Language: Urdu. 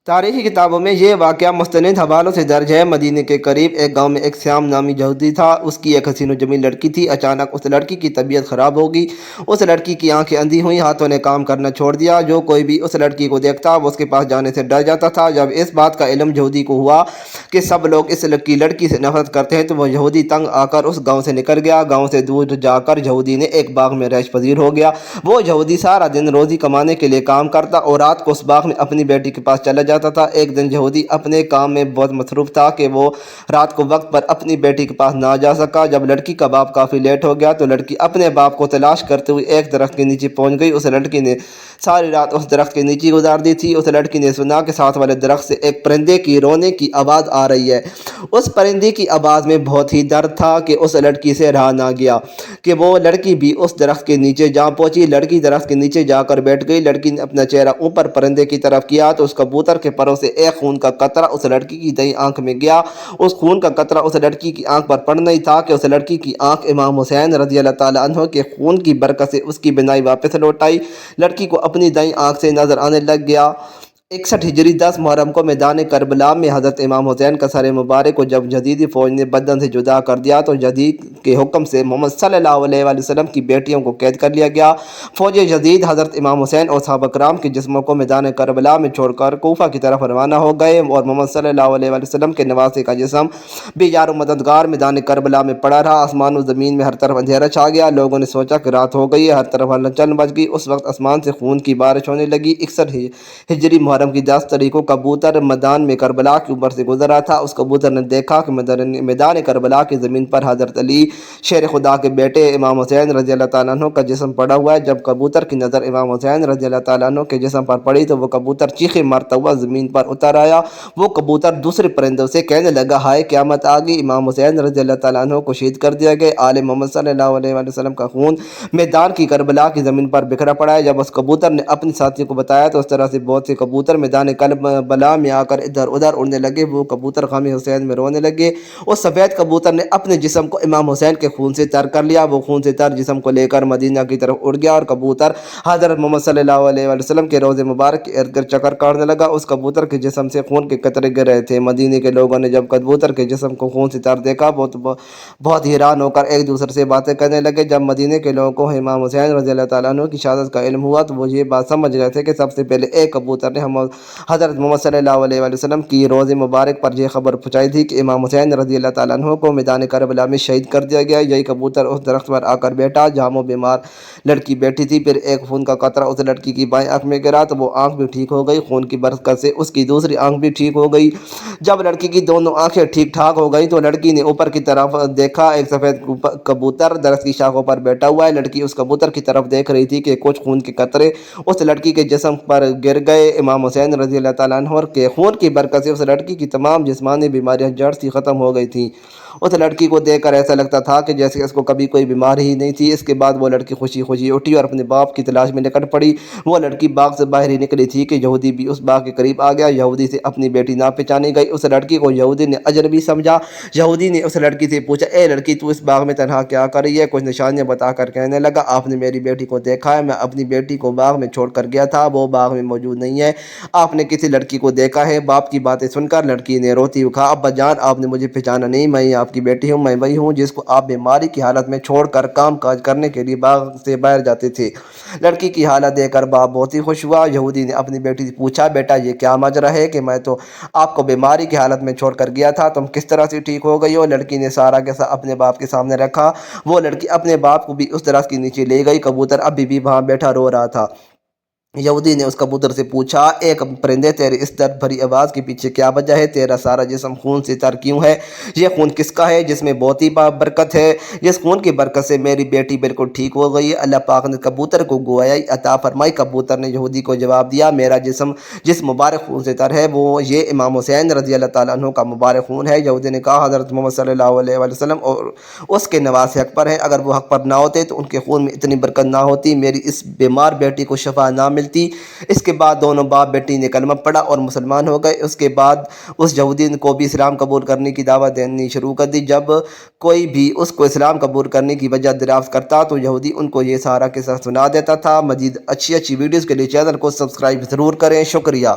تاریخی کتابوں میں یہ واقعہ مستند حوالوں سے درج ہے۔ مدینے کے قریب ایک گاؤں میں ایک سیام نامی یہودی تھا۔ اس کی ایک حسین و جمیل لڑکی تھی۔ اچانک اس لڑکی کی طبیعت خراب ہو گئی۔ اس لڑکی کی آنکھیں اندھی ہوئیں، ہاتھوں نے کام کرنا چھوڑ دیا۔ جو کوئی بھی اس لڑکی کو دیکھتا وہ اس کے پاس جانے سے ڈر جاتا تھا۔ جب اس بات کا علم یہودی کو ہوا کہ سب لوگ اس لڑکی سے نفرت کرتے ہیں تو وہ یہودی تنگ آ کر اس گاؤں سے نکل گیا۔ گاؤں سے دور جا کر یہودی نے ایک باغ میں رہائش پذیر ہو گیا۔ وہ یہودی سارا دن روزی کمانے کے لیے کام کرتا اور رات کو اس باغ میں اپنی بیٹی کے پاس چلا جاتا تھا۔ ایک دن یہودی اپنے کام میں بہت مصروف تھا کہ وہ رات کو وقت پر اپنی بیٹی کے پاس نہ جا سکا۔ جب لڑکی کا باپ کافی لیٹ ہو گیا تو لڑکی اپنے باپ کو تلاش کرتے ہوئے ایک درخت کے نیچے پہنچ گئی۔ اس لڑکی نے ساری رات اس درخت کے نیچے گزار دی تھی۔ اس لڑکی نے سنا کہ ساتھ والے درخت سے ایک پرندے کی رونے کی آواز آ رہی ہے۔ اس پرندے کی آواز میں بہت ہی درد تھا کہ اس لڑکی سے رہا نہ گیا کہ وہ لڑکی بھی اس درخت کے نیچے جا پہنچی۔ لڑکی درخت کے نیچے جا کر بیٹھ گئی۔ لڑکی نے اپنا چہرہ اوپر پرندے کی طرف کیا تو اس کبوتر کے پروں سے ایک خون کا قطرہ اس لڑکی کی دائیں آنکھ میں گیا۔ اس خون کا قطرہ اس لڑکی کی آنکھ پر پڑنا ہی تھا کہ اس لڑکی کی آنکھ امام حسین رضی اللہ تعالیٰ عنہ کے خون کی برکت سے اس کی بینائی واپس لوٹ آئی۔ لڑکی کو اپنی دائیں آنکھ سے نظر آنے لگ گیا۔ 61 ہجری 10 محرم کو میدان کربلا میں حضرت امام حسین کا سر مبارک کو جب یزیدی فوج نے بدن سے جدا کر دیا تو یزید کے حکم سے محمد صلی اللہ علیہ وآلہ وسلم کی بیٹیوں کو قید کر لیا گیا۔ فوج یزید حضرت امام حسین اور صحابہ کرام کے جسموں کو میدان کربلا میں چھوڑ کر کوفہ کی طرف روانہ ہو گئے اور محمد صلی اللہ علیہ وآلہ وسلم کے نواسے کا جسم بھی یار و مددگار میدان کربلا میں پڑا رہا۔ آسمان و زمین میں ہر طرف اندھیرا چھا گیا۔ لوگوں نے سوچا کہ رات ہو گئی ہے، ہر طرف ہلچل مچ گئی۔ اس وقت آسمان سے خون کی بارش ہونے لگی۔ 61 ہجری محرم کی 10 تاریخ کو کبوتر میدان میں کربلا کے اوپر سے گزر رہا تھا۔ اس کبوتر نے دیکھا کہ میدان کربلا کی زمین پر حضرت علی شیر خدا کے بیٹے امام حسین رضی اللہ تعالیٰ عنہ کا جسم پڑا ہوا ہے۔ جب کبوتر کی نظر امام حسین رضی اللہ تعالیٰ عنہ کے جسم پر پڑی تو وہ کبوتر چیخے مارتا ہوا زمین پر اتر آیا۔ وہ کبوتر دوسرے پرندوں سے کہنے لگا، ہائے قیامت آ گئی، امام حسین رضی اللہ تعالیٰ عنہ کو شہید کر دیا گیا۔ آل محمد صلی اللہ علیہ وآلہ وسلم کا خون میدان کی کربلا کی زمین پر بکھرا پڑا ہے۔ جب اس کبوتر نے اپنے ساتھیوں کو بتایا تو اس طرح سے بہت سے کبوتر میدان کربلا میں آ کر ادھر ادھر اڑنے لگے۔ وہ کبوتر غم حسین میں رونے لگے۔ اس سفید کبوتر نے اپنے جسم کو امام حسین کے خون سے تر کر لیا۔ وہ خون سے تر جسم کو لے کر مدینہ کی طرف اڑ گیا اور کبوتر حضرت محمد صلی اللہ علیہ وآلہ وسلم کے روضے مبارک کے ارد گرد چکر کاٹنے لگا۔ اس کبوتر کے جسم سے خون کے قطرے گر رہے تھے۔ مدینے کے لوگوں نے جب کبوتر کے جسم کو خون سے تر دیکھا بہت حیران ہو کر ایک دوسرے سے باتیں کرنے لگے۔ جب مدینے کے لوگوں کو امام حسین رضی اللہ تعالیٰ عنہ کی شہادت کا علم ہوا تو وہ یہ بات سمجھ گئے تھے کہ سب سے پہلے ایک کبوتر نے حضرت محمد صلی اللہ علیہ وآلہ وسلم کی روز مبارک پر یہ خبر پہنچائی تھی کہ امام حسین رضی اللہ تعالیٰ عنہ کو میدان کربلا میں شہید کر دیا گیا۔ یہی کبوتر اس درخت پر آ کر بیٹھا جہاں وہ بیمار لڑکی بیٹھی تھی۔ پھر ایک خون کا قطرہ اس لڑکی کی بائیں آنکھ میں گرا تو وہ آنکھ بھی ٹھیک ہو گئی۔ خون کی برکت سے اس کی دوسری آنکھ بھی ٹھیک ہو گئی۔ جب لڑکی کی دونوں آنکھیں ٹھیک ٹھاک ہو گئی تو لڑکی نے اوپر کی طرف دیکھا، ایک سفید کبوتر درخت کی شاخوں پر بیٹھا ہوا ہے۔ لڑکی اس کبوتر کی طرف دیکھ رہی تھی کہ کچھ خون کے قطرے اس لڑکی کے جسم پر گر گئے۔ امام حسین رضی اللہ تعالیٰ عنہ کے خون کی برکت سے اس لڑکی کی تمام جسمانی بیماریاں جڑ سے ختم ہو گئی تھیں۔ اس لڑکی کو دیکھ کر ایسا لگتا تھا کہ جیسے اس کو کبھی کوئی بیماری ہی نہیں تھی۔ اس کے بعد وہ لڑکی خوشی خوشی اٹھی اور اپنے باپ کی تلاش میں نکل پڑی۔ وہ لڑکی باغ سے باہر ہی نکلی تھی کہ یہودی بھی اس باغ کے قریب آ گیا۔ یہودی سے اپنی بیٹی نہ پہچانی گئی۔ اس لڑکی کو یہودی نے اجنبی سمجھا۔ یہودی نے اس لڑکی سے پوچھا، اے لڑکی تو اس باغ میں تنہا کیا کر رہی ہے؟ کچھ نشانیاں بتا کر کہنے لگا، آپ نے میری بیٹی کو دیکھا ہے؟ میں اپنی بیٹی کو باغ میں چھوڑ کر گیا تھا، وہ باغ میں موجود نہیں ہے۔ آپ نے کسی لڑکی کو دیکھا ہے؟ باپ کی باتیں سن کر لڑکی نے روتی ہوئی کہا، ابا جان آپ نے مجھے پہچانا نہیں، میں آپ کی بیٹی ہوں، میں وہی ہوں جس کو آپ بیماری کی حالت میں چھوڑ کر کام کاج کرنے کے لیے باغ سے باہر جاتے تھے۔ لڑکی کی حالت دیکھ کر باپ بہت ہی خوش ہوا۔ یہودی نے اپنی بیٹی سے پوچھا، بیٹا یہ کیا ماجرا ہے کہ میں تو آپ کو بیماری کی حالت میں چھوڑ کر گیا تھا، تم کس طرح سے ٹھیک ہو گئی ہو؟ لڑکی نے سارا قصہ اپنے باپ کے سامنے رکھا۔ وہ لڑکی اپنے باپ کو بھی اس درخت کے نیچے لے گئی۔ کبوتر ابھی بھی وہاں بیٹھا رو رہا تھا۔ یہودی نے اس کبوتر سے پوچھا، ایک پرندے تیرے اس درد بھری آواز کے پیچھے کیا وجہ ہے؟ تیرا سارا جسم خون سے تر کیوں ہے؟ یہ خون کس کا ہے جس میں بہت ہی برکت ہے؟ جس خون کی برکت سے میری بیٹی بالکل ٹھیک ہو گئی ہے۔ اللہ پاک نے کبوتر کو گویائی عطا فرمائی۔ کبوتر نے یہودی کو جواب دیا، میرا جسم جس مبارک خون سے تر ہے وہ یہ امام حسین رضی اللہ تعالیٰ عنہ کا مبارک خون ہے۔ یہودی نے کہا، حضرت محمد صلی اللہ علیہ وآلہ وسلم اور اس کے نواسے حق پر ہیں، اگر وہ حق پر نہ ہوتے تو ان کے خون میں اتنی برکت نہ ہوتی، میری اس بیمار بیٹی کو شفا نہ ملتی۔ اس کے بعد دونوں باپ بیٹی نے کلمہ پڑھا اور مسلمان ہو گئے۔ اس کے بعد اس یہودی کو بھی اسلام قبول کرنے کی دعوت دینی شروع کر دی۔ جب کوئی بھی اس کو اسلام قبول کرنے کی وجہ دریافت کرتا تو یہودی ان کو یہ سارا قصہ سنا دیتا تھا۔ مزید اچھی ویڈیوز کے لیے چینل کو سبسکرائب ضرور کریں۔ شکریہ۔